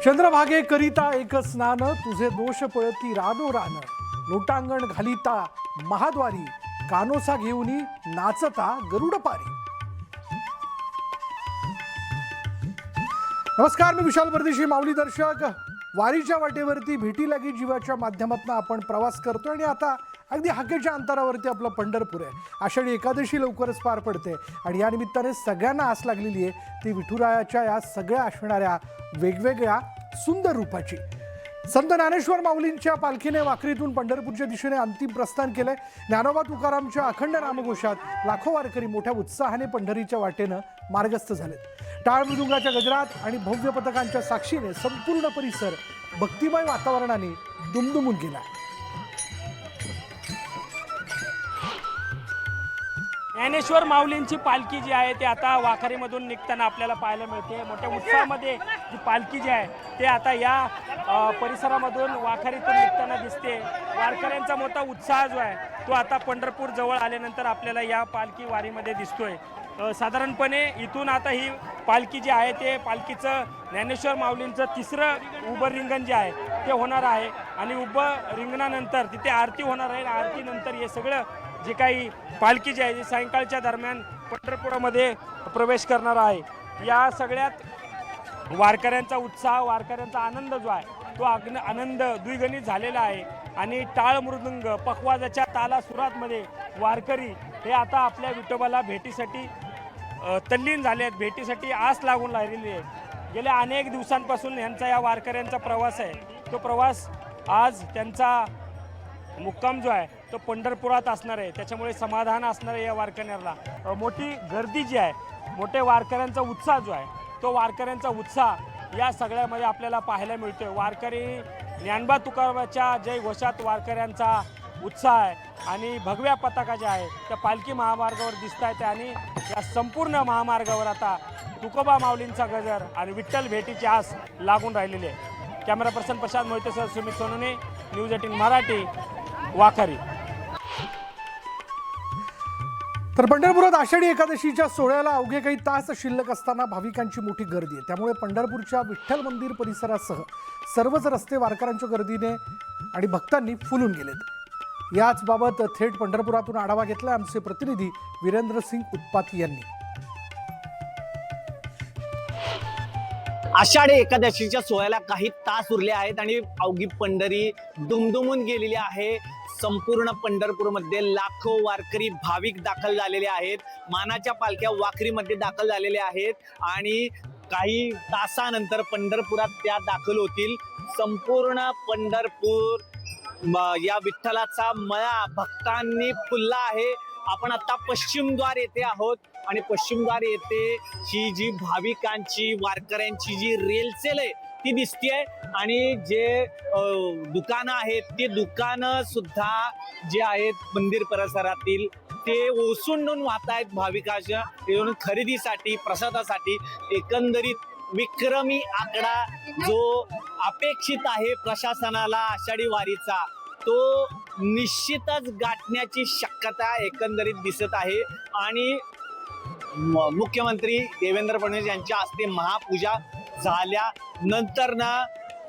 चंद्रभागे करिता एक स्नान, तुझे दोष पळती रानो रान. लोटांगण घालिता महाद्वारी, कानोसा घेऊनी नाचता गरुड पारी. नमस्कार, मी विशाल परदेशी, माऊली दर्शक. वारीच्या वाटेवरती भेटी लागी जीवाच्या माध्यमातून आपण प्रवास करतो आणि आता अगदी हाकेच्या अंतरावरती आपलं पंढरपूर आहे. आषाढी एकादशी लवकरच पार पडते आणि या निमित्ताने सगळ्यांना आस लागलेली आहे ती विठुरायाच्या या सगळ्या असणाऱ्या वेगवेगळ्या सुंदर रूपाची. संत ज्ञानेश्वर माऊलींच्या पालखीने वाखरीतून पंढरपूरच्या दिशेने अंतिम प्रस्थान केलंय. ज्ञानोबा तुकारामच्या अखंड नामघोषात लाखो वारकरी मोठ्या उत्साहाने पंढरीच्या वाटेनं मार्गस्थ झालेत. टाळ मृदुंगाच्या गजरात आणि भव्य पथकांच्या साक्षीने संपूर्ण परिसर भक्तिमय वातावरणाने दुमदुमून गेला. ज्ञानेश्वर माऊलींची पालखी जी आहे ती आता वाखारीमधून निघताना आपल्याला पाहायला मिळते. मोठ्या उत्साहामध्ये जी पालखी जी आहे ते आता या परिसरामधून वाखारीतून निघताना दिसते. वारकऱ्यांचा मोठा उत्साह जो आहे तो आता पंढरपूर जवळ आल्यानंतर आपल्याला या पालखी वारीमध्ये दिसतोय. साधारणपणे इथून आता ही पालखी जी आहे ते पालखीचं ज्ञानेश्वर माऊलींचं तिसरं उभं रिंगण जे आहे ते होणार आहे आणि उभं रिंगणानंतर तिथे आरती होणार आहे. आरतीनंतर हे सगळं जे काही पालखी जी आहे ती सायंकाळच्या दरम्यान पंढरपुरामध्ये प्रवेश करणार आहे. या सगळ्यात वारकऱ्यांचा उत्साह, वारकऱ्यांचा आनंद जो आहे तो आनंद द्विगुणित झालेला आहे आणि टाळ मृदुंग पखवाजाच्या ताला सुरातमध्ये वारकरी हे आता आपल्या विठोबाला भेटीसाठी तल्लीन झाले आहेत, भेटीसाठी आस लागून राहिलेली आहे. गेल्या अनेक दिवसांपासून यांचा या वारकऱ्यांचा प्रवास आहे. तो प्रवास आज त्यांचा मुक्काम जो आहे तो पंढरपुरात असणार आहे. त्याच्यामुळे समाधान असणार आहे या वारकऱ्यांना. मोठी गर्दी जी आहे, मोठे वारकऱ्यांचा उत्साह जो आहे तो वारकऱ्यांचा उत्साह या सगळ्यामध्ये आपल्याला पाहायला मिळतोय. वारकरी ज्ञानोबा तुकारामाच्या जय घोषात वारकऱ्यांचा उत्साह आहे आणि भगव्या पताका ज्या आहे त्या पालखी महामार्गावर दिसत आहेत आणि या संपूर्ण महामार्गावर आता तुकोबा माऊलींचा गजर आणि विठ्ठल भेटीची आस लागून राहिलेली आहे. कॅमेरा पर्सन प्रशांत मोहितेसह सुमित सोनोने, न्यूज 18 मराठी, वाखारी. तर पंढरपुरात आषाढी एकादशीच्या सोहळ्याला अवघे काही तास शिल्लक असताना भाविकांची मोठी गर्दी आहे. त्यामुळे पंढरपूरच्या विठ्ठल मंदिर परिसरासह सर्वच रस्ते वारकऱ्यांच्या गर्दीने आणि भक्तांनी फुलून गेलेत. याच बाबत थेट पंढरपुरातून आढावा घेतला आमचे प्रतिनिधी वीरेंद्र सिंग उत्पाती यांनी. आषाढी एकादशीच्या सोहळ्याला काही तास उरले आहेत आणि अवघी पंढरी दुमदुमून गेलेली आहे. संपूर्ण पंढरपूरमध्ये लाखो वारकरी भाविक दाखल झालेले आहेत. मानाच्या पालख्या वाखरीमध्ये दाखल झालेल्या आहेत आणि काही तासानंतर पंढरपुरात त्या दाखल होतील. संपूर्ण पंढरपूर या विठ्ठलाचा मळा भक्तांनी फुलला आहे. आपण आता पश्चिमद्वार येथे आहोत आणि पश्चिमद्वार येथे ही जी भाविकांची वारकऱ्यांची जी रेलचेल आहे ती दिसतेय आणि जे दुकानं आहेत ते दुकानं सुद्धा जे आहेत मंदिर परिसरातील ते ओसंडून वाहत आहेत भाविकांच्या खरेदीसाठी, प्रसादासाठी. एकंदरीत विक्रमी आकडा जो अपेक्षित आहे प्रशासनाला आषाढी वारीचा तो निश्चितच गाठण्याची शक्यता एकंदरीत दिसत आहे आणि मुख्यमंत्री देवेंद्र फडणवीस यांच्या हस्ते महापूजा झाल्यानंतर ना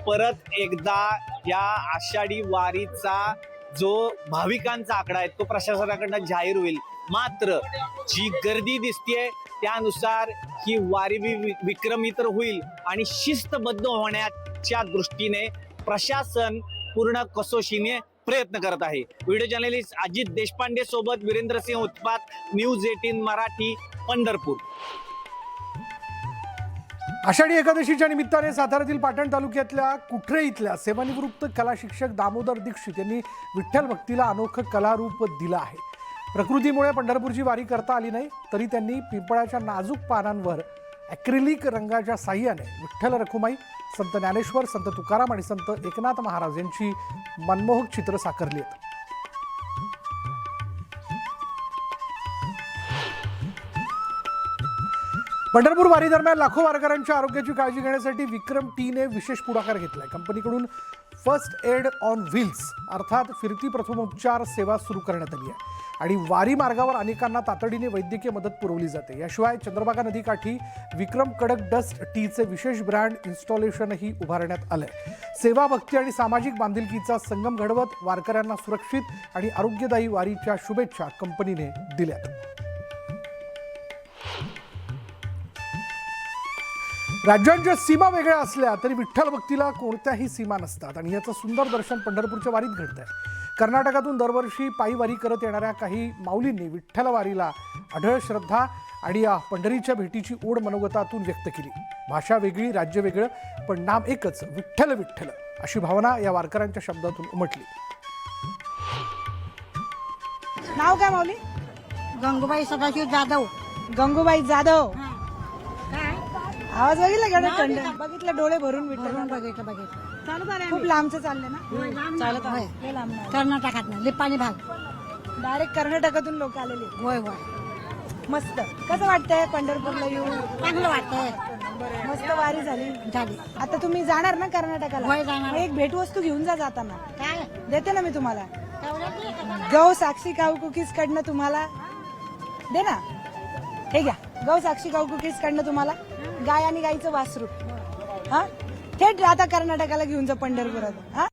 परत एकदा या आषाढी वारीचा जो भाविकांचा आकडा आहे तो प्रशासनाकडनं जाहीर होईल. मात्र जी गर्दी दिसतेय त्यानुसार ही वारी विक्रमी तर होईल आणि शिस्तबद्ध होण्याच्या दृष्टीने प्रशासन पूर्ण कसोशीने प्रयत्न करत आहे. व्हिडिओ जर्नलिस्ट अजित देशपांडे सोबत वीरेंद्र सिंग उत्पात, न्यूज 18 मराठी, पंढरपूर. आषाढी एकादशीच्या निमित्ताने साताऱ्यातील पाटण तालुक्यातल्या कुठरे इथल्या सेवानिवृत्त कला शिक्षक दामोदर दीक्षित यांनी विठ्ठल भक्तीला अनोखं कलारूप दिलं आहे. प्रकृतीमुळे पंढरपूरची वारी करता आली नाही तरी त्यांनी पिंपळाच्या नाजूक पानांवर ॲक्रिलिक रंगाच्या साह्याने विठ्ठल रखुमाई, संत ज्ञानेश्वर, संत तुकाराम आणि संत एकनाथ महाराज यांची मनमोहक चित्र साकारली आहेत. पंढरपूर वारी दरम्यान लाखो वारकऱ्यांच्या आरोग्याची काळजी घेण्यासाठी विक्रम टीने विशेष पुढाकार घेतलाय. कंपनीकडून फर्स्ट एड ऑन व्हील्स अर्थात फिरती प्रथमोपचार सेवा सुरू करण्यात आली आहे आणि वारी मार्गावर अनेकांना तातडीने वैद्यकीय मदत पुरवली जाते. याशिवाय चंद्रभागा नदीकाठी विक्रम कडक डस्ट टीचे विशेष ब्रँड इन्स्टॉलेशनही उभारण्यात आलंय. सेवा, भक्ती आणि सामाजिक बांधिलकीचा संगम घडवत वारकऱ्यांना सुरक्षित आणि आरोग्यदायी वारीच्या शुभेच्छा कंपनीने दिल्यात. राज्यांच्या सीमा वेगळ्या असल्या तरी विठ्ठल भक्तीला कोणत्याही सीमा नसतात आणि याचं सुंदर दर्शन पंढरपूरच्या वारीत घडत आहे. कर्नाटकातून दरवर्षी पायी वारी करत येणाऱ्या काही माऊलींनी विठ्ठल वारीला अढळ श्रद्धा आणि या पंढरीच्या भेटीची ओढ मनोगतातून व्यक्त केली. भाषा वेगळी, राज्य वेगळं, पण नाम एकच, विठ्ठल विठ्ठल अशी भावना या वारकऱ्यांच्या शब्दातून उमटली. नाव काय माऊली? गंगूबाई सदाशिव जाधव. गंगूबाई जाधव. काय आवाज बघितला केवढा थंड, बघितलं डोळे भरून विठ्ठल. बघितलं खूप लांबचं चाललंय ना? चालत आहे. लय लांब नाही. कर्नाटकात लिपाणी भाग. डायरेक्ट कर्नाटकातून लोक आलेले. होय होय. मस्त. कसं वाटतंय पंढरपूरला येऊन? चांगलं वाटतंय. मस्त वारी झाली. झाली. आता तुम्ही जाणार ना कर्नाटकाला? होय, जाणार. मग एक भेटवस्तू घेऊन जा जाताना. काय देते ना मी तुम्हाला. तेवढं गौ साक्षी काऊ कुकीज कडनं तुम्हाला दे ना. हे घ्या, गौ साक्षी काऊ कुकीज कडनं तुम्हाला गाय आणि गाईचं वासरू. हा, थेट आता कर्नाटकाला घेऊन जा पंढरपुरात. हा,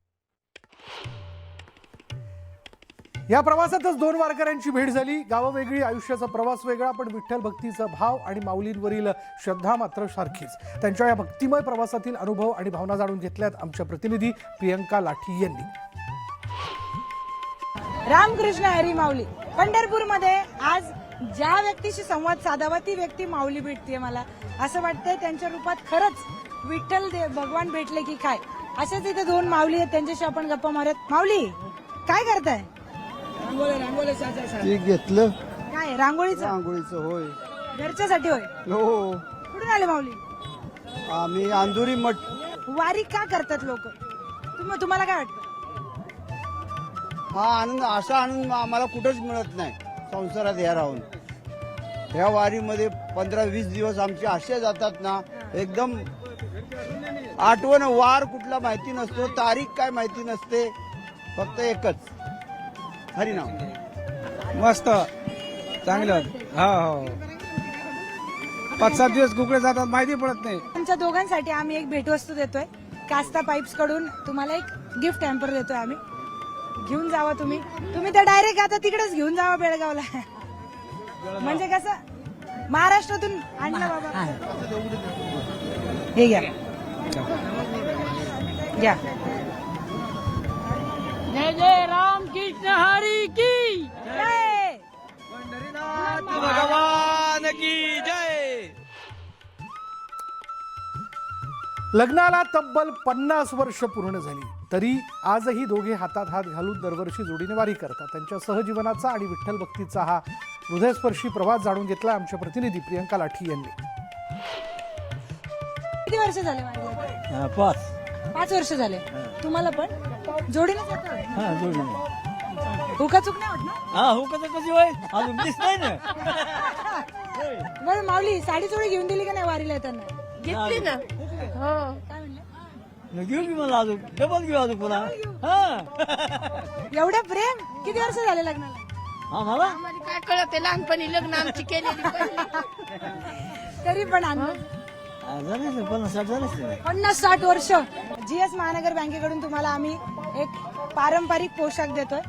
या प्रवासातच दोन वारकऱ्यांची भेट झाली. गावं वेगळी, आयुष्याचा प्रवास वेगळा, पण विठ्ठल भक्तीचा भाव आणि माऊलींवरील श्रद्धा मात्र सारखीच. त्यांच्या या भक्तिमय प्रवासातील अनुभव आणि भावना जाणून घेतल्यात आमच्या प्रतिनिधी प्रियंका लाठी यांनी. रामकृष्ण हरी माऊली. पंढरपूरमध्ये आज ज्या व्यक्तीशी संवाद साधावा ती व्यक्ती माऊली भेटते. मला असं वाटतंय त्यांच्या रूपात खरंच विठ्ठल भगवान भेटले की काय. असेच इथे दोन माऊली आहेत, त्यांच्याशी आपण गप्पा मारत. माऊली, काय करताय? ते घेतलं काय रांगोळीचं? रांगोळीचं. होय. घरच्यासाठी होय. हो. कुठून आले माऊली? आम्ही अंधुरी मठ. वारी का करतात लोक? तुम्हाला काय वाटतं? हा आनंद, असा आनंद आम्हाला कुठंच मिळत नाही संसारात ह्या राहून. ह्या वारीमध्ये 15-20 दिवस आमचे असे जातात ना, एकदम आठवण, वार कुठला माहिती नसतो, तारीख काय माहिती नसते, फक्त एकच हरिनाम. मस्त चांगलं. हो हो. 5-7 दिवस कुकडे जातात माहिती पडत नाही. तुमच्या दोघांसाठी आम्ही एक भेटवस्तू देतोय. कास्ता पाईप्स कडून तुम्हाला एक गिफ्ट हॅम्पर देतोय आम्ही. घेऊन जावा तुम्ही तर डायरेक्ट आता तिकडेच घेऊन जावा बेळगावला. म्हणजे कसं महाराष्ट्रातून आणलं बाबा. हे घ्या घ्या. जय जय रामकृष्ण हरी की जय. भगवान की जय. लग्नाला तब्बल 50 वर्ष पूर्ण झाली तरी आजही दोघे हातात हात घालून दरवर्षी जोडीने वारी करतात. त्यांच्या सहजीवनाचा आणि विठ्ठल भक्तीचा हा हृदयस्पर्शी प्रवास जाणून घेतला आमच्या प्रतिनिधी प्रियंका लाठी यांनी. किती वर्ष झाले वारीला? 5 वर्ष झाले. तुम्हाला पण जोडीने जातो? हुकाचूक नाही होत ना? कशी होय अजून दिसतंय ना. बरं माऊली, साडी चोळी घेऊन दिली का नाही वारीला येताना? घेतली ना. हो. काय म्हणले? घेऊ की मला अजून डबल घेऊ अजून पुन्हा. एवढं प्रेम. किती वर्ष झाले लग्नाला? आम्हाला आम्हाला काय कळत लहानपणी लग्न आमची केलेली तरी पण आणलं. 50-60 वर्ष. GS महानगर बँकेकडून तुम्हाला आम्ही एक पारंपरिक पोशाख देतोय,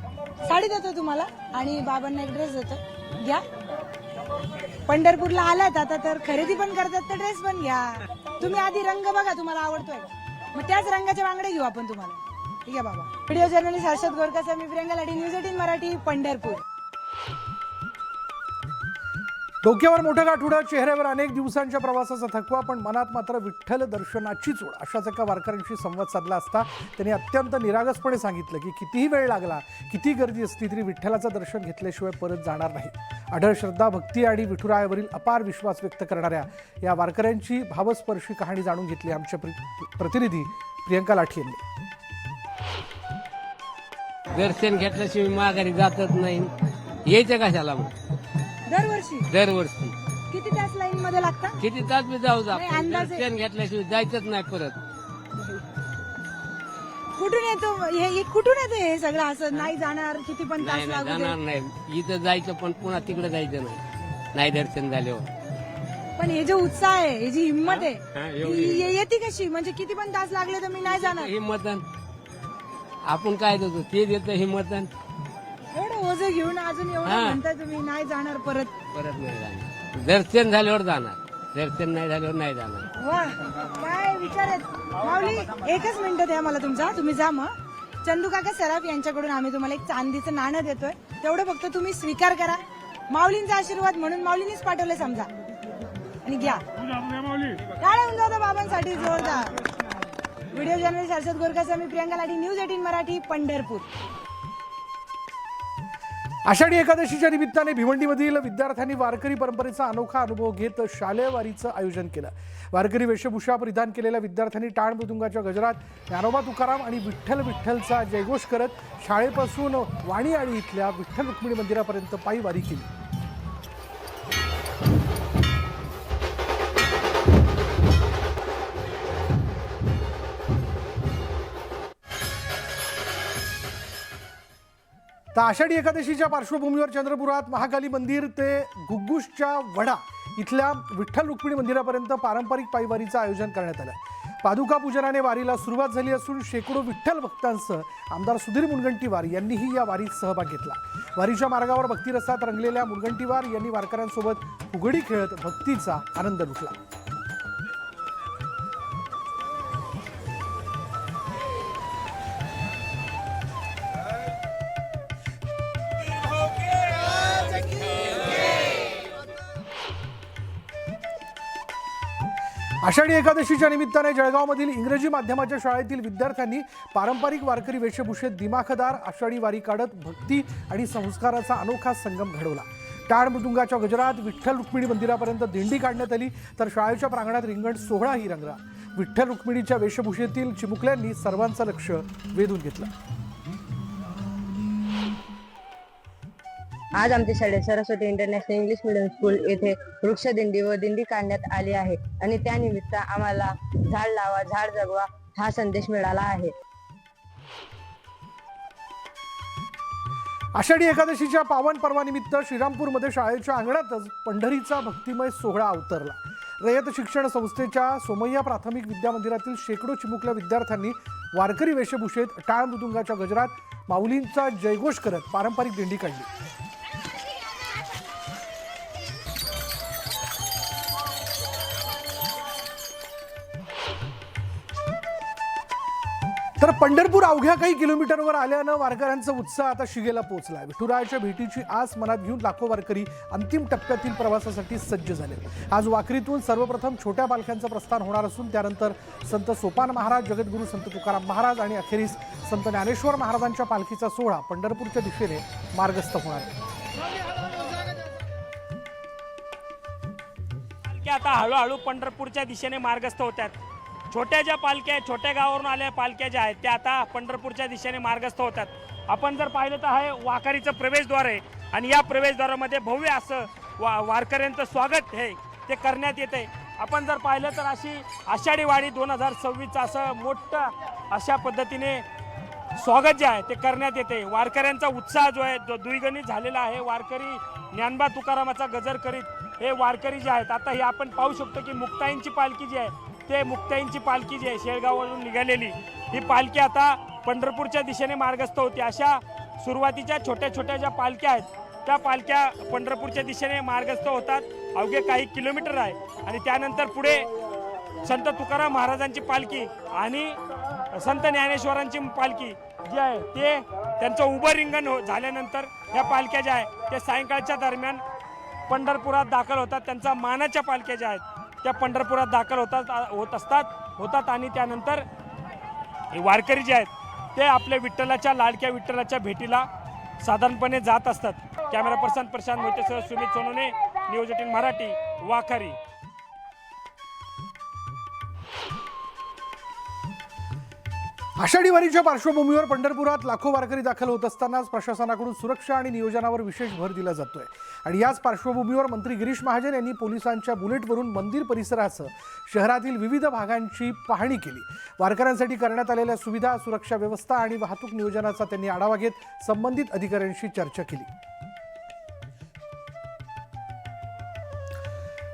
साडी देतोय तुम्हाला आणि बाबांना एक ड्रेस देतोय. घ्या. पंढरपूरला आलात आता तर खरेदी पण करतात तर ड्रेस पण घ्या. तुम्ही आधी रंग बघा तुम्हाला आवडतोय, मग त्याच रंगाचे बांगडे घेऊ आपण तुम्हाला. ठीक आहे बाबा. व्हिडिओ जर्नलिस्ट हर्षद गोरकाचा मी प्रियंका लाठी, न्यूज 18 मराठी, पंढरपूर. डोक्यावर मोठं गाठुडं, चेहऱ्यावर अनेक दिवसांच्या प्रवासाचा थकवा, पण मनात मात्र विठ्ठल दर्शनाचीच ओढ. अशाच एका वारकऱ्यांशी संवाद साधला असता त्यांनी अत्यंत निरागसपणे सांगितलं की कितीही वेळ लागला, किती गर्दी असली तरी विठ्ठलाचं दर्शन घेतल्याशिवाय परत जाणार नाही. अढळ श्रद्धा, भक्ती आणि विठुरायावरील अपार विश्वास व्यक्त करणाऱ्या या वारकऱ्यांची भावस्पर्शी कहाणी जाणून घेतली आमच्या प्रतिनिधी प्रियंका लाठी यांनी. दर्शन घेतल्याशिवाय माघारी जातच नाही. यायचं कशाला मग? दरवर्षी किती तास लाईन मध्ये लागता? किती तास मी जाऊ जा, नाही, अंदाजे. दर्शन घेतल्याशिवाय जायचंच नाही परत. कुठून येतो हे कुठून येतं हे सगळं असं नाही जाणार किती पण तास नाही नाही लागू जाणार दे. नाही. इथं जायचं पण पुन्हा तिकडे जायचं नाही दर्शन झाल्यावर. पण हे जो उत्साह आहे ही जी हिंमत आहे हा, एवढी ती येते कशी म्हणजे किती पण तास लागले तर मी नाही जाणार हिंमतन आपण काय देतो ते देतं हिंमतन. एवढं ओझं घेऊन अजून एवढं हा. म्हणताय तुम्ही नाही जाणार परत. परत नाही जाणार. दर्शन झाल्यावर जाणार. दर्शन नाही झाल्यावर नाही जाणार. वा काय विचार आहेत माऊली. एकच मिनिट द्या मला तुमचा, तुम्ही जा मग. चंदू काका सराफ यांच्याकडून आम्ही तुम्हाला एक चांदीचं नाणं देतोय, तेवढं फक्त तुम्ही स्वीकार करा. माऊलींचा आशीर्वाद म्हणून माऊलींनीच पाठवले समजा, आणि घ्या. काय होऊन जातं बाबांसाठी जोरदार. व्हिडिओ जर्नलिस्ट हर्षद गोरकाचा मी प्रियंका लाठी, न्यूज 18 मराठी, पंढरपूर. आषाढी एकादशीच्या निमित्ताने भिवंडीमधील विद्यार्थ्यांनी वारकरी परंपरेचा अनोखा अनुभव घेत शालेय वारीचं आयोजन केलं. वारकरी वेशभूषा परिधान केलेल्या विद्यार्थ्यांनी टाळ मृदुंगाच्या गजरात ज्ञानोबा तुकाराम आणि विठ्ठल विठ्ठलचा जयघोष करत शाळेपासून वाणीआळी इथल्या विठ्ठल रुक्मिणी मंदिरापर्यंत पायी वारी केली. तर आषाढी एकादशीच्या पार्श्वभूमीवर चंद्रपुरात महाकाली मंदिर ते गुग्गुसच्या वडा इथल्या विठ्ठल रुक्मिणी मंदिरापर्यंत पारंपरिक पायवारीचं आयोजन करण्यात आलं. पादुका पूजनाने वारीला सुरुवात झाली असून शेकडो विठ्ठल भक्तांसह आमदार सुधीर मुनगंटीवार यांनीही या वारीत सहभाग घेतला. वारीच्या मार्गावर भक्तिरसात रंगलेल्या मुनगंटीवार यांनी वारकऱ्यांसोबत फुगडी खेळत भक्तीचा आनंद लुटला. आषाढी एकादशीच्या निमित्ताने जळगावमधील इंग्रजी माध्यमाच्या शाळेतील विद्यार्थ्यांनी पारंपरिक वारकरी वेशभूषेत दिमाखदार आषाढी वारी काढत भक्ती आणि संस्काराचा अनोखा संगम घडवला. टाळ मृदुंगाच्या गजरात विठ्ठल रुक्मिणी मंदिरापर्यंत दिंडी काढण्यात आली, तर शाळेच्या प्रांगणात रिंगण सोहळाही रंगला. विठ्ठल रुक्मिणीच्या वेशभूषेतील चिमुकल्यांनी सर्वांचं लक्ष वेधून घेतलं. आज आमच्या शाळेत Saraswati international English medium school येथे वृक्षदिंडी व दिंडी काढण्यात आली आहे आणि त्यानिमित्त आम्हाला झाड लावा झाड जगवा हा संदेश मिळाला आहे. आषाढी एकादशीच्या पावन पर्वानिमित्त श्रीरामपूरमध्ये शाळेच्या अंगणातच पंढरीचा भक्तिमय सोहळा अवतरला. रयत शिक्षण संस्थेच्या सोमय्या प्राथमिक विद्या मंदिरातील शेकडो चिमुकल्या विद्यार्थ्यांनी वारकरी वेशभूषेत टाळ मृदुंगाच्या गजरात माऊलींचा जयघोष करत पारंपरिक दिंडी काढली. तर पंढरपूर अवघ्या काही किलोमीटरवर आल्यानं वारकऱ्यांचा उत्साह आता शिगेला पोहोचलाय. विठुरायाच्या भेटीची आस मनात घेऊन लाखो वारकरी अंतिम टप्प्यातील प्रवासासाठी सज्ज झाले. आज वाखरीतून सर्वप्रथम छोट्या पालख्यांचं प्रस्थान होणार असून त्यानंतर संत सोपान महाराज, जगद्गुरू संत तुकाराम महाराज आणि अखेरीस संत ज्ञानेश्वर महाराजांच्या पालखीचा सोहळा पंढरपूरच्या दिशेने मार्गस्थ होणार आहे. पालख्या आता हळूहळू पंढरपूरच्या दिशेने मार्गस्थ होतात. छोट्या ज्या पालख्या आहेत, छोट्या गावावरून आलेल्या पालख्या ज्या आहेत त्या आता पंढरपूरच्या दिशेने मार्गस्थ होतात. आपण जर पाहिलं तर हे वाखारीचं प्रवेशद्वार आहे आणि या प्रवेशद्वारामध्ये भव्य असं वारकऱ्यांचं स्वागत हे ते करण्यात येते. आपण जर पाहिलं तर अशी आषाढी वारी 2026 असं मोठं अशा पद्धतीने स्वागत जे आहे ते करण्यात येते. वारकऱ्यांचा उत्साह जो आहे जो द्विगुणित झालेला आहे. वारकरी ज्ञानोबा तुकारामाचा गजर करीत हे वारकरी जे आहेत, आता हे आपण पाहू शकतो की मुक्ताईंची पालखी जी आहे ते मुक्ताईंची पालखी जी आहे शेळगाववरून निघालेली ही पालखी आता पंढरपूरच्या दिशेने मार्गस्थ होती. अशा सुरुवातीच्या छोट्या छोट्या ज्या पालख्या आहेत त्या पालख्या पंढरपूरच्या दिशेने मार्गस्थ होतात. अवघे काही किलोमीटर आहे आणि त्यानंतर पुढे संत तुकाराम महाराजांची पालखी आणि संत ज्ञानेश्वरांची पालखी जी आहे ते त्यांचं उभं रिंगण झाल्यानंतर ह्या पालख्या ज्या आहेत त्या सायंकाळच्या दरम्यान पंढरपुरात दाखल होतात. त्यांच्या मानाच्या पालख्या ज्या आहेत त्या पंढरपुरात दाखल होतात आणि त्यानंतर वारकरी जे आहेत ते आपल्या विठ्ठलाच्या लाडक्या विठ्ठलाच्या भेटीला साधारणपणे जात असतात. कॅमेरा पर्सन प्रशांत मोहितेसह सुमित सोनोने, न्यूज 18 मराठी, वाखारी. आषाढी वारीच्या पार्श्वभूमीवर पंढरपुरात लाखो वारकरी दाखल होत असतानाच प्रशासनाकडून सुरक्षा आणि नियोजनावर विशेष भर दिला जातोय. आणि याच पार्श्वभूमीवर मंत्री गिरीश महाजन यांनी पोलिसांच्या बुलेटवरून मंदिर परिसरासह शहरातील विविध भागांची पाहणी केली. वारकऱ्यांसाठी करण्यात आलेल्या सुविधा, सुरक्षा व्यवस्था आणि वाहतूक नियोजनाचा त्यांनी आढावा घेत संबंधित अधिकाऱ्यांशी चर्चा केली.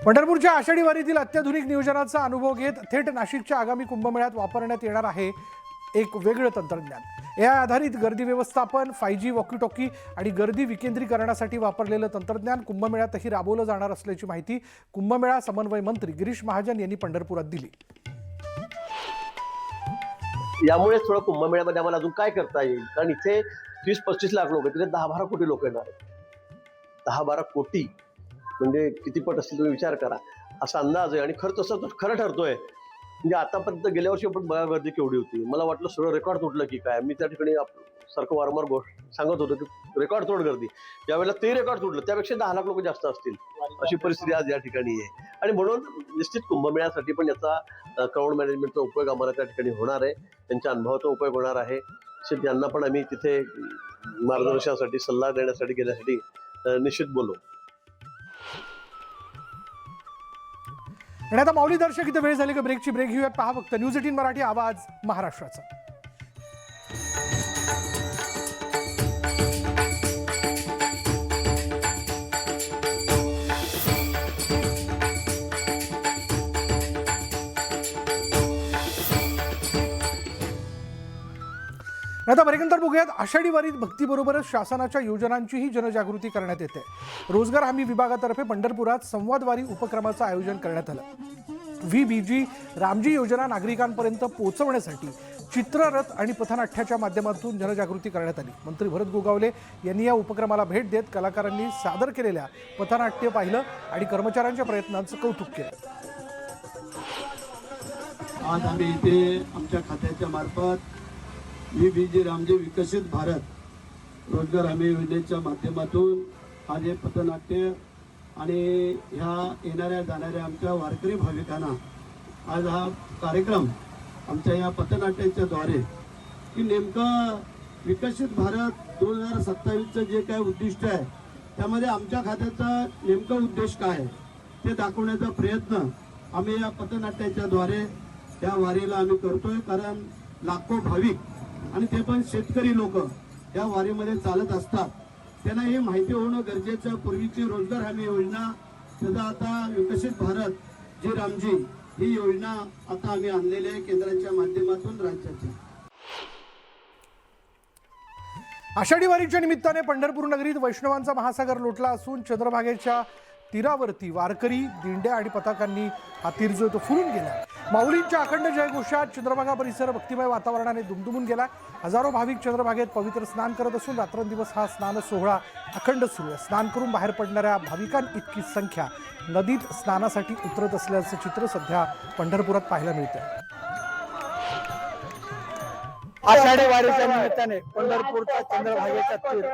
पंढरपूरच्या आषाढी वारीतील अत्याधुनिक नियोजनाचा अनुभव घेत थेट नाशिकच्या आगामी कुंभमेळ्यात वापरण्यात येणार आहे एक वेगळं तंत्रज्ञान. या आधारित गर्दी व्यवस्थापन, 5G वॉकी टॉकी आणि गर्दी विकेंद्रीकरणासाठी वापरलेलं तंत्रज्ञान कुंभमेळ्यातही राबवलं जाणार असल्याची माहिती कुंभमेळा समन्वय मंत्री गिरीश महाजन यांनी पंढरपुरात दिली. यामुळे थोडं कुंभमेळ्यामध्ये आम्हाला अजून काय करता येईल, कारण इथे 30-35 लाख लोक आहेत, तिथे 10-12 कोटी लोक येणार आहेत. 10-12 कोटी म्हणजे किती पट असतील तुम्ही विचार करा, असा अंदाज आहे. आणि खरं खरं ठरतोय. म्हणजे आतापर्यंत गेल्या वर्षी आपण बघा गर्दी केवढी होती. मला वाटलं सगळं रेकॉर्ड तुटलं की काय. मी त्या ठिकाणी सारखं वारंवार सांगत होतो की रेकॉर्ड तोड गर्दी. यावेळेला ते रेकॉर्ड तुटलं, त्यापेक्षा 10 लाख लोक जास्त असतील अशी परिस्थिती आज या ठिकाणी आहे. आणि म्हणून निश्चित कुंभमेळ्यासाठी पण याचा क्राऊड मॅनेजमेंटचा उपयोग आम्हाला त्या ठिकाणी होणार आहे. त्यांच्या अनुभवाचा उपयोग होणार आहे. त्यांना पण आम्ही तिथे मार्गदर्शनासाठी, सल्ला देण्यासाठी गेल्यासाठी निश्चित बोलू. आणि आता माऊली दर्शक इथे वेळ झाली का ब्रेकची. ब्रेक घेऊयात. पहा फक्त न्यूज 18 मराठी, आवाज महाराष्ट्राचा. आता ब्रेकनंतर बघूयात. आषाढी वारीत भक्तीबरोबरच शासनाच्या योजनांचीही जनजागृती करण्यात येते. रोजगार हमी विभागातर्फे पंढरपुरात संवादवारी उपक्रमाचं आयोजन करण्यात आलं. VBG रामजी योजना नागरिकांपर्यंत पोहोचवण्यासाठी चित्ररथ आणि पथनाट्याच्या माध्यमातून जनजागृती करण्यात आली. मंत्री भरत गोगावले यांनी या उपक्रमाला भेट देत कलाकारांनी सादर केलेल्या पथनाट्य पाहिलं आणि कर्मचाऱ्यांच्या प्रयत्नांचं कौतुक केलं. आज आम्ही इथे आमच्या खात्याच्या मार्फत VBG रामजी विकसित भारत रोजगार हमी योजनेच्या माध्यमातून आज हे पथनाट्य आणि ह्या येणाऱ्या जाणाऱ्या आमच्या वारकरी भाविकांना आज हा कार्यक्रम आमच्या या पथनाट्याच्या द्वारे की नेमकं विकसित भारत 2027चं जे काय उद्दिष्ट आहे त्यामध्ये आमच्या खात्याचा नेमका उद्देश काय आहे ते दाखवण्याचा प्रयत्न आम्ही या पथनाट्याच्या द्वारे या वारीला आम्ही करतोय. कारण लाखो भाविक आणि ते पण शेतकरी लोक या वारीमध्ये चालत असतात. त्यांना हे माहिती होणं गरजेचं. पूर्वीची रोजगार हमी योजना, त्याचा आता विकसित भारत जी रामजी ही योजना आता आम्ही आणलेली आहे केंद्राच्या माध्यमातून राज्याच्या. आषाढी वारीच्या निमित्ताने पंढरपूर नगरीत वैष्णवांचा महासागर लोटला असून चंद्रभागेच्या तीरावरती वारकरी, दिंड्या आणि पताकांनी हा तीर जो तो फुलून गेला. माऊलींच्या अखंड जयघोषात चंद्रभागा परिसर भक्तिमय वातावरणाने दुमदुमून गेला. हजारो भाविक चंद्रभागेत पवित्र स्नान करत असून रात्रंदिवस हा स्नान सोहळा अखंड सुरू आहे. स्नान करून बाहेर पडणाऱ्या भाविकांइतकी संख्या नदीत स्नानासाठी उतरत असल्याचं चित्र सध्या पंढरपुरात पाहायला मिळतं. आषाढी वारीच्या निमित्ताने पंढरपूरचा चंद्रभागेचा तीर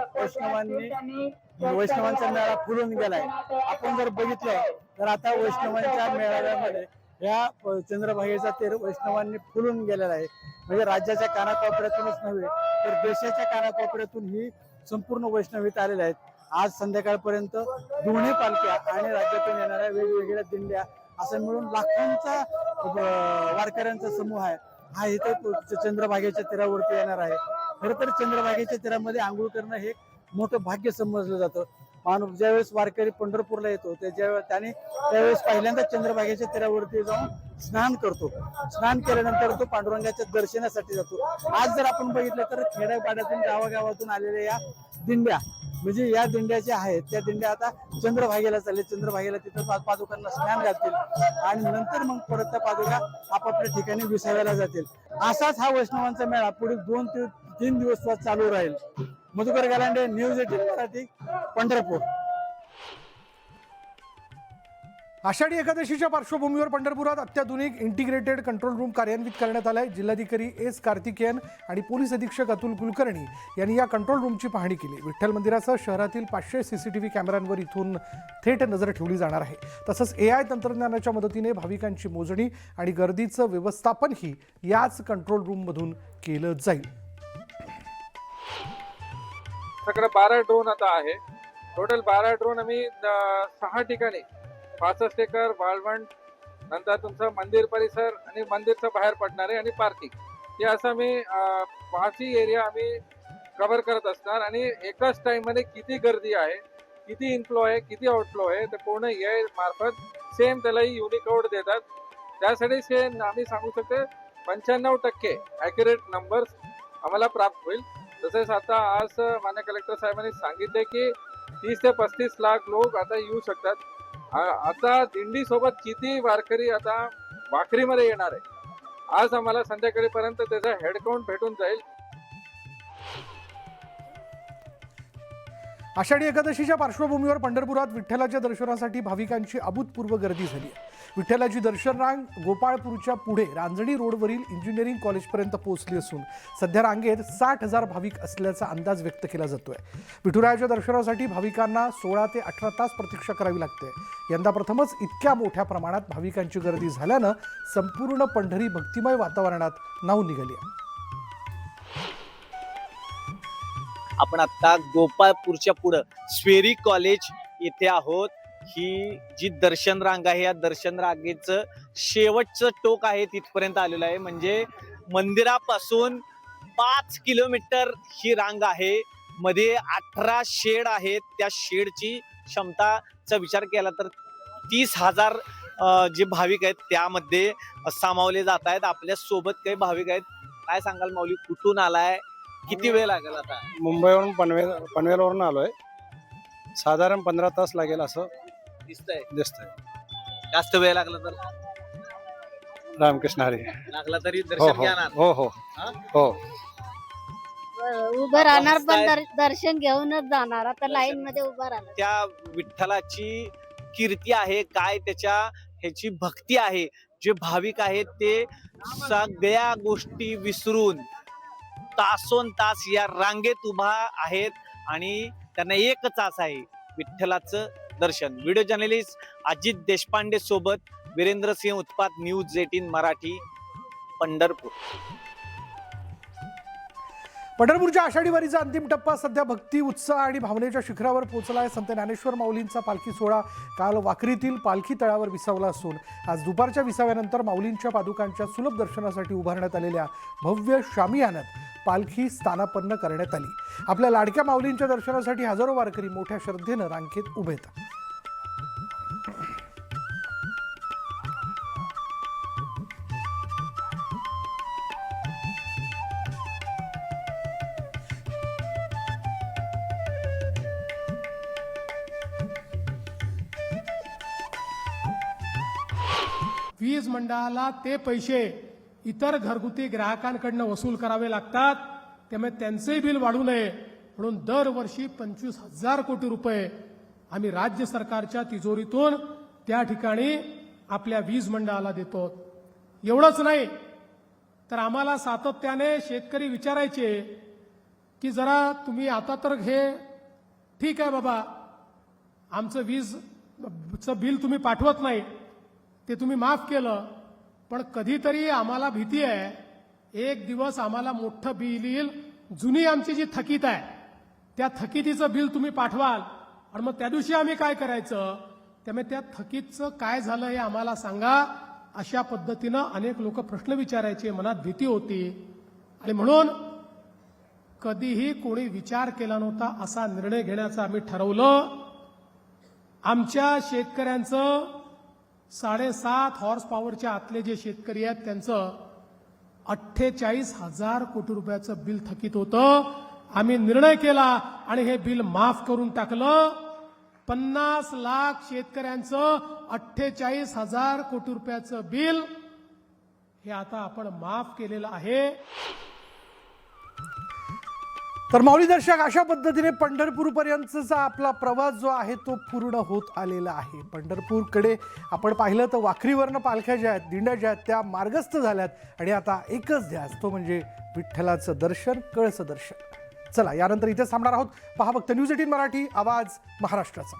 वैष्णवांचा मेळा फुलून गेलाय. आपण जर बघितलं तर आता वैष्णवांच्या मेळाव्यामध्ये या चंद्रभागेचा तीर वैष्णवांनी फुलून गेलेला आहे. म्हणजे राज्याच्या कानाकोपऱ्यातूनच नव्हे तर देशाच्या कानाकोपऱ्यातून ही संपूर्ण वैष्णवीत आलेले आहेत. आज संध्याकाळपर्यंत दोन्ही पालख्या आणि राज्यातून येणाऱ्या वेगवेगळ्या दिंड्या असं मिळून लाखोंचा वारकऱ्यांचा समूह आहे हा इथे चंद्रभागेच्या तीरावरती येणार आहे. खरं तर चंद्रभागेच्या तीरामध्ये आंघोळ करणं हे मोठं भाग्य समजलं जातं. माणूस ज्यावेळेस वारकरी पंढरपूरला येतो त्यावेळेस पहिल्यांदा चंद्रभागेच्या तीरावरती जाऊन स्नान करतो. स्नान केल्यानंतर तो पांडुरंगाच्या दर्शनासाठी जातो. आज जर आपण बघितलं तर खेड्यापाड्यातून गावागावातून आलेल्या या दिंड्या म्हणजे या दिंड्या ज्या आहेत त्या दिंड्या आता चंद्रभागेला चालले. चंद्रभागेला तिथं पादुकांना स्नान घालतील आणि नंतर मग परत त्या पादुका आपापल्या ठिकाणी विसाव्याला जातील. असाच हा वैष्णवांचा मेळा पुढे 2 ते 3 दिवस चालू राहील. मधुकर गालांडे, न्यूज 18 मराठी, पंढरपूर. आषाढी एकादशीच्या पार्श्वभूमीवर पंढरपुरात अत्याधुनिक इंटिग्रेटेड कंट्रोल रूम कार्यान्वित करण्यात आलाय. जिल्हाधिकारी एस कार्तिकेयन आणि पोलीस अधीक्षक अतुल कुलकर्णी यांनी या कंट्रोल रूमची पाहणी केली. विठ्ठल मंदिरासह शहरातील 500 CCTV कॅमेऱ्यांवर इथून थेट नजर ठेवली जाणार आहे. तसंच AI तंत्रज्ञानाच्या मदतीने भाविकांची मोजणी आणि गर्दीचं व्यवस्थापनही याच कंट्रोल रूममधून केलं जाईल. सगळं 12 ड्रोन आता आहे. टोटल 12 ड्रोन आम्ही 6 ठिकाणी 65 एकर वाळवंट, नंतर तुमचं मंदिर परिसर आणि मंदिरचं बाहेर पडणारे आणि पार्किंग, हे असं आम्ही 5ही एरिया आम्ही कव्हर करत असणार. आणि एकाच टाइममध्ये किती गर्दी आहे, किती इनफ्लो आहे, किती आउटफ्लो आहे, तर पूर्ण AI मार्फत सेम त्यालाही युनिकोड देतात. त्यासाठी सेम आम्ही सांगू शकतो 95% ॲक्युरेट नंबर्स आम्हाला प्राप्त होईल. तसेच आता आज मान्य कलेक्टर साहेबांनी सांगितले की 30 ते 35 लाख लोक आता येऊ शकतात. आता दिंडी सोबत किती वारकरी आता वाखरीमध्ये येणार आहे, आज आम्हाला संध्याकाळीपर्यंत त्याचा हेड काउंट भेटून जाईल. आषाढी एकादशीच्या पार्श्वभूमीवर पंढरपुरात विठ्ठलाच्या दर्शनासाठी भाविकांची अभूतपूर्व गर्दी झाली आहे. विठ्ठलाची दर्शन रांग गोपाळपूरच्या पुढे रांजणी रोडवरील इंजिनिअरिंग कॉलेजपर्यंत पोहोचली असून सध्या रांगेत 60,000 भाविक असल्याचा अंदाज व्यक्त केला जातोय. विठुरायाच्या दर्शनासाठी भाविकांना 16 ते 18 तास प्रतीक्षा करावी लागते. यंदा प्रथमच इतक्या मोठ्या प्रमाणात भाविकांची गर्दी झाल्यानं संपूर्ण पंढरी भक्तिमय वातावरणात न्हाऊन निघाली आहे. आपण आता गोपाळपूरच्या पुढं स्वेरी कॉलेज येथे आहोत. ही जी दर्शन रांग आहे, या दर्शन रांगेचं शेवटचं टोक आहे, तिथपर्यंत आलेलं आहे. म्हणजे मंदिरापासून 5 किलोमीटर ही रांग आहे. मध्ये 18 शेड आहेत. त्या शेडची क्षमताचा विचार केला तर 30,000 जे भाविक आहेत त्यामध्ये सामावले जात आहेत. आपल्या सोबत काही भाविक आहेत. काय सांगाल माऊली, कुठून आलाय, किती वेळ लागेल? आता मुंबईवरून पनवेलवरून आलोय. साधारण 15 तास लागेल असं दिसतंय. जास्त वेळ लागला तर रामकृष्ण हरी लागला तरी दर्शन घेणार. हो हो हो. उभं राहणार पण दर्शन घेऊनच जाणार. आता लाईन मध्ये उभं राहणार. त्या विठ्ठलाची कीर्ती आहे, काय त्याच्या ह्याची भक्ती आहे. जे भाविक आहेत ते सगळ्या गोष्टी विसरून तासोन तास या रांगेत उभा आहेत आणि त्यांना एकच आस आहे, विठ्ठलाचं दर्शन. व्हिडिओ जर्नलिस्ट अजित देशपांडे सोबत वीरेंद्र सिंह उत्पात, न्यूज 18 मराठी, पंढरपूर. पंढरपूरच्या आषाढी वारीचा अंतिम टप्पा सध्या भक्ती, उत्साह आणि भावनेच्या शिखरावर पोहोचला आहे. संत ज्ञानेश्वर माऊलींचा पालखी सोहळा काल वाखरीतील पालखी तळावर विसावला असून आज दुपारच्या विसाव्यानंतर माऊलींच्या पादुकांच्या सुलभ दर्शनासाठी उभारण्यात आलेल्या भव्य शामियानात पालखी स्थानापन्न करण्यात आली. आपल्या लाडक्या माऊलींच्या दर्शनासाठी हजारो वारकरी मोठ्या श्रद्धेनं रांगेत उभे आहेत. वीज मंडळाला ते पैसे इतर घरगुती ग्राहकांकडनं वसूल करावे लागतात. त्यामुळे त्यांचेही बिल वाढू नये म्हणून दरवर्षी 25,000 कोटी रुपये आम्ही राज्य सरकारच्या तिजोरीतून त्या ठिकाणी आपल्या वीज मंडळाला देतो. एवढंच नाही तर आम्हाला सातत्याने शेतकरी विचारायचे की जरा तुम्ही आता तर हे ठीक आहे बाबा, आमचं वीजचं बिल तुम्ही पाठवत नाही, ते तुम्ही माफ केलं, पण कधीतरी आम्हाला भीती आहे एक दिवस आम्हाला मोठं बिल येईल. जुनी आमची जी थकीत आहे त्या थकितीचं बिल तुम्ही पाठवाल आणि मग त्या दिवशी आम्ही काय करायचं? त्यामुळे त्या थकीतचं काय झालं हे आम्हाला सांगा. अशा पद्धतीनं अनेक लोक प्रश्न विचारायचे, मनात भीती होती आणि म्हणून कधीही कोणी विचार केला नव्हता असा निर्णय घेण्याचं आम्ही ठरवलं. आमच्या शेतकऱ्यांचं 7.5 हॉर्स पॉवरच्या आतले जे शेतकरी आहेत त्यांचं 48,000 कोटी रुपयाचं बिल थकीत होतं. आम्ही निर्णय केला आणि हे बिल माफ करून टाकलं. 50 लाख शेतकऱ्यांचं 48,000 कोटी रुपयाचं बिल हे आता आपण माफ केलेलं आहे. तर माऊली दर्शक अशा पद्धतीने पंढरपूरपर्यंतचा आपला प्रवास जो आहे तो पूर्ण होत आलेला आहे. पंढरपूरकडे आपण पाहिलं तर वाखरीवरनं पालख्या ज्या आहेत, दिंड्या ज्या आहेत त्या मार्गस्थ झाल्यात आणि आता एकच ध्यास तो म्हणजे विठ्ठलाचं दर्शन, कळस दर्शन. चला यानंतर इथेच थांबणार आहोत. पहा फक्त न्यूज 18 मराठी, आवाज महाराष्ट्राचा.